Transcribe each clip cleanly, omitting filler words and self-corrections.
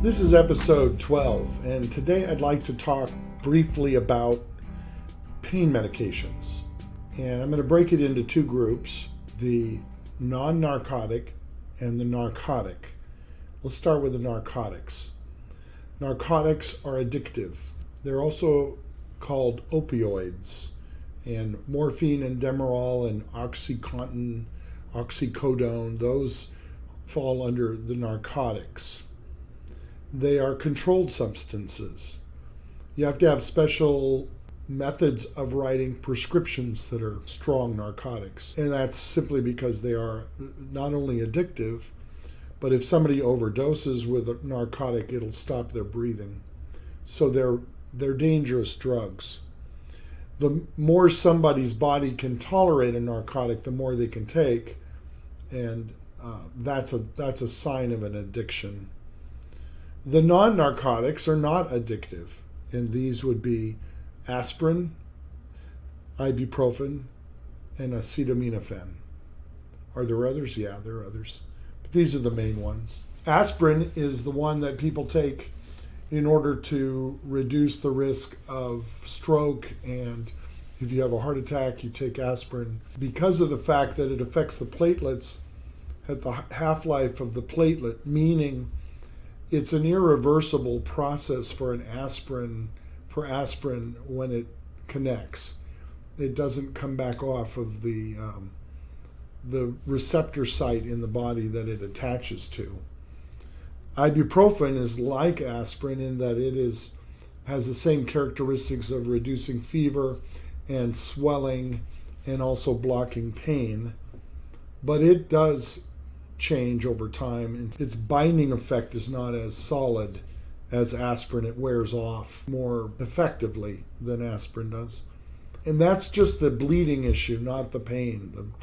This is episode 12, and today I'd like to talk briefly about pain medications. And I'm going to break it into two groups, the non-narcotic and the narcotic. Let's start with the narcotics. Narcotics are addictive. They're also called opioids, and morphine and Demerol and Oxycontin, Oxycodone, those fall under the narcotics. They are controlled substances. You have to have special methods of writing prescriptions that are strong narcotics. And that's simply because they are not only addictive, but if somebody overdoses with a narcotic, it'll stop their breathing. So they're dangerous drugs. The more somebody's body can tolerate a narcotic, the more they can take. And that's a sign of an addiction. The non-narcotics are not addictive, and these would be aspirin, ibuprofen, and acetaminophen. Are there others? Yeah, there are others. But these are the main ones. Aspirin is the one that people take in order to reduce the risk of stroke, and if you have a heart attack, you take aspirin. Because of the fact that it affects the platelets at the half-life of the platelet, meaning it's an irreversible process for aspirin when it connects. It doesn't come back off of the receptor site in the body that it attaches to. Ibuprofen is like aspirin in that it has the same characteristics of reducing fever and swelling and also blocking pain, but it does change over time, and its binding effect is not as solid as aspirin. It wears off more effectively than aspirin does. And that's just the bleeding issue, not the pain.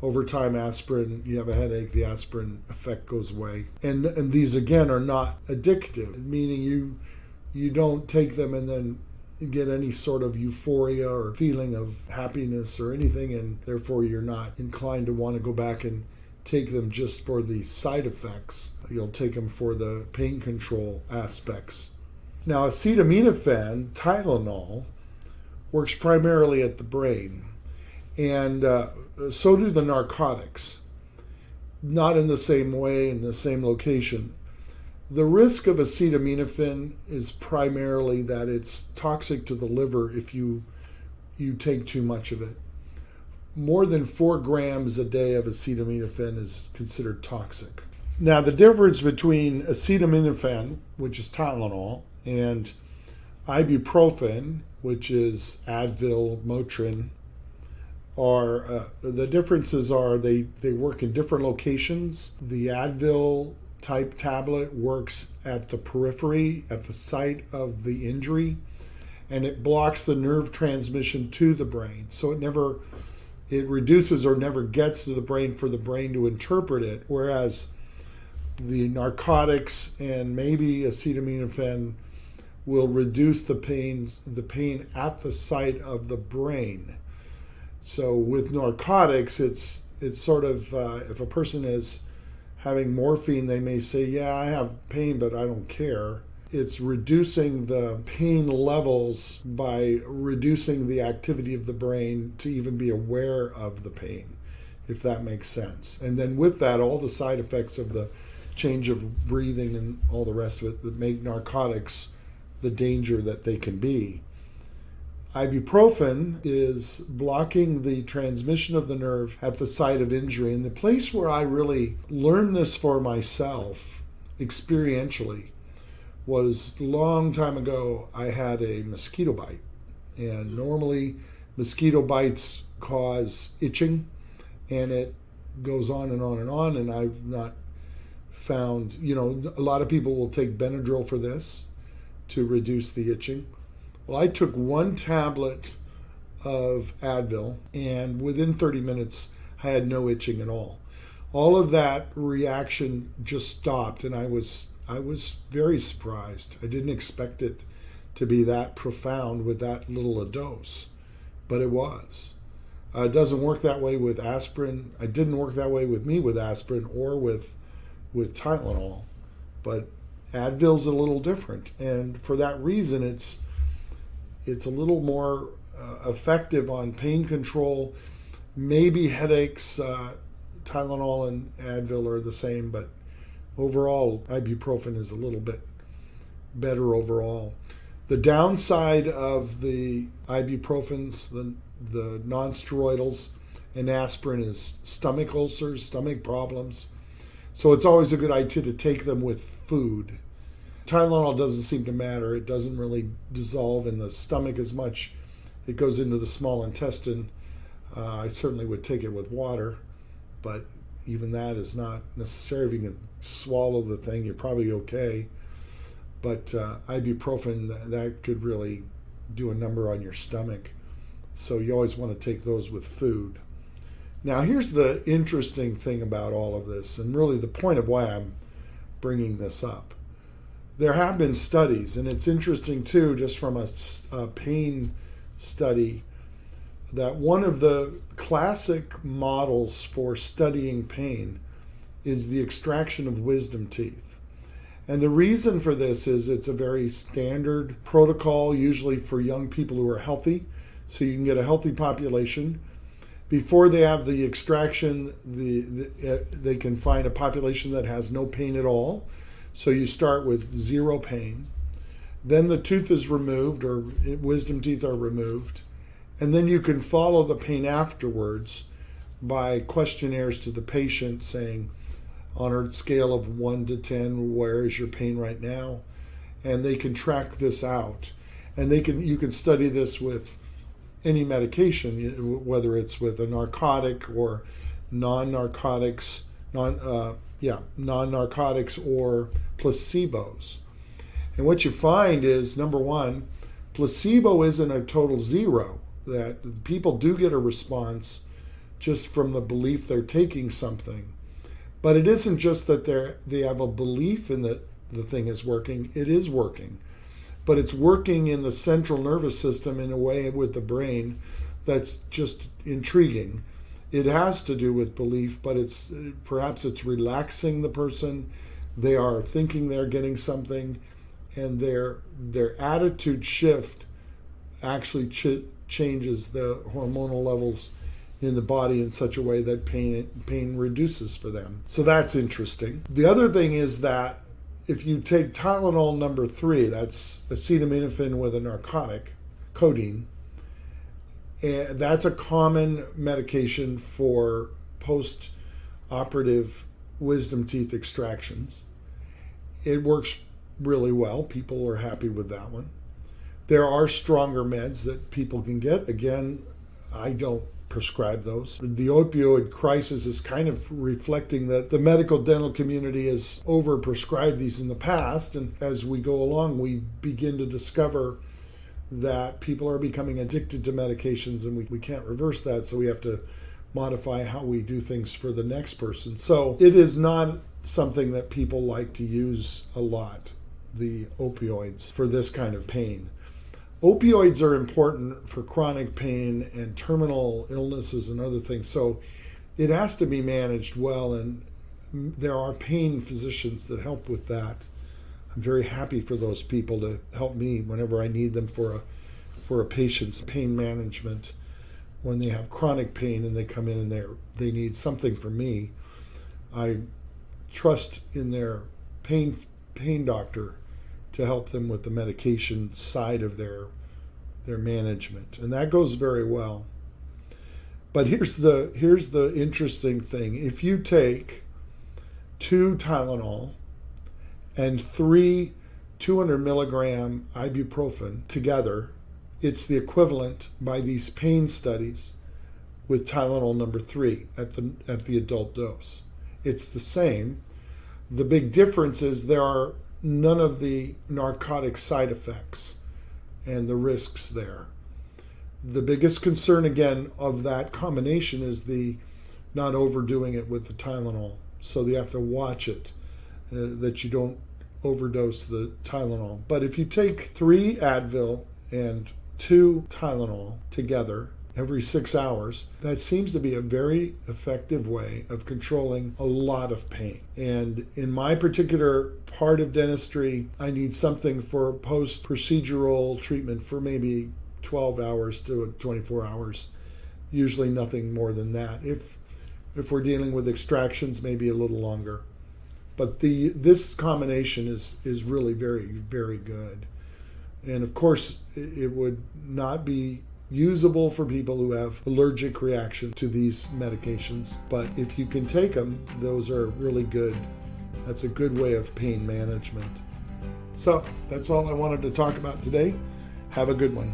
Over time, aspirin, you have a headache, the aspirin effect goes away. And these, again, are not addictive, meaning you don't take them and then get any sort of euphoria or feeling of happiness or anything, and therefore you're not inclined to want to go back and take them just for the side effects. You'll take them for the pain control aspects. Now, acetaminophen Tylenol works primarily at the brain, and so do the narcotics. Not in the same way, in the same location. The risk of acetaminophen is primarily that it's toxic to the liver if you take too much of it. More than 4 grams a day of acetaminophen is considered toxic. Now, the difference between acetaminophen, which is Tylenol, and ibuprofen, which is Advil, Motrin, the differences are they work in different locations. The Advil type tablet works at the periphery, at the site of the injury, and it blocks the nerve transmission to the brain. So it reduces or never gets to the brain for the brain to interpret it, whereas the narcotics and maybe acetaminophen will reduce the pain at the site of the brain. So with narcotics, it's sort of, if a person is having morphine, they may say, yeah, I have pain, but I don't care. It's reducing the pain levels by reducing the activity of the brain to even be aware of the pain, if that makes sense. And then with that, all the side effects of the change of breathing and all the rest of it that make narcotics the danger that they can be. Ibuprofen is blocking the transmission of the nerve at the site of injury. And the place where I really learned this for myself experientially was a long time ago. I had a mosquito bite, and normally mosquito bites cause itching, and it goes on and on and on, and I've not found, a lot of people will take Benadryl for this to reduce the itching. Well, I took 1 tablet of Advil, and within 30 minutes I had no itching at all. All of that reaction just stopped, and I was very surprised. I didn't expect it to be that profound with that little a dose, but it was. It doesn't work that way with aspirin. It didn't work that way with me with aspirin or with Tylenol, but Advil's a little different, and for that reason, it's a little more effective on pain control. Maybe headaches, Tylenol and Advil are the same, but overall, ibuprofen is a little bit better overall. The downside of the ibuprofens, the non-steroidals, and aspirin is stomach ulcers, stomach problems. So it's always a good idea to take them with food. Tylenol doesn't seem to matter. It doesn't really dissolve in the stomach as much. It goes into the small intestine. I certainly would take it with water, but even that is not necessary. If you can swallow the thing, you're probably okay. But ibuprofen, that could really do a number on your stomach. So you always want to take those with food. Now, here's the interesting thing about all of this, and really the point of why I'm bringing this up. There have been studies, and it's interesting too, just from a pain study, that one of the classic models for studying pain is the extraction of wisdom teeth. And the reason for this is it's a very standard protocol, usually for young people who are healthy, so you can get a healthy population. Before they have the extraction, they can find a population that has no pain at all. So you start with zero pain. Then the tooth is removed, or wisdom teeth are removed. And then you can follow the pain afterwards by questionnaires to the patient saying, on a scale of 1 to 10, where is your pain right now? And they can track this out. And you can study this with any medication, whether it's with a narcotic or non-narcotics, non-narcotics or placebos. And what you find is, number one, placebo isn't a total zero, that people do get a response just from the belief they're taking something. But it isn't just that they have a belief in that the thing is working, it is working. But it's working in the central nervous system in a way with the brain that's just intriguing. It has to do with belief, but perhaps it's relaxing the person. They are thinking they're getting something, and their attitude shift actually changes the hormonal levels in the body in such a way that pain reduces for them. So that's interesting. The other thing is that if you take Tylenol number 3, that's acetaminophen with a narcotic, codeine, and that's a common medication for post-operative wisdom teeth extractions. It works really well. People are happy with that one. There are stronger meds that people can get. Again, I don't prescribe those. The opioid crisis is kind of reflecting that the medical dental community has overprescribed these in the past, and as we go along, we begin to discover that people are becoming addicted to medications, and we can't reverse that, so we have to modify how we do things for the next person. So it is not something that people like to use a lot, the opioids, for this kind of pain. Opioids are important for chronic pain and terminal illnesses and other things, so it has to be managed well, and there are pain physicians that help with that. I'm very happy for those people to help me whenever I need them for a patient's pain management. When they have chronic pain and they come in and they need something from me, I trust in their pain doctor to help them with the medication side of their management, and that goes very well. But here's the interesting thing: if you take 2 Tylenol and 3 200 milligram ibuprofen together, it's the equivalent by these pain studies with Tylenol number 3 at the adult dose. It's the same. The big difference is there are none of the narcotic side effects and the risks there. The biggest concern, again, of that combination is the not overdoing it with the Tylenol. So you have to watch it, that you don't overdose the Tylenol. But if you take 3 Advil and 2 Tylenol together, every 6 hours. That seems to be a very effective way of controlling a lot of pain. And in my particular part of dentistry, I need something for post-procedural treatment for maybe 12 hours to 24 hours. Usually nothing more than that. If we're dealing with extractions, maybe a little longer. But this combination is really very, very good. And of course, it would not be usable for people who have allergic reaction to these medications. But if you can take them, those are really good. That's a good way of pain management. So that's all I wanted to talk about today. Have a good one.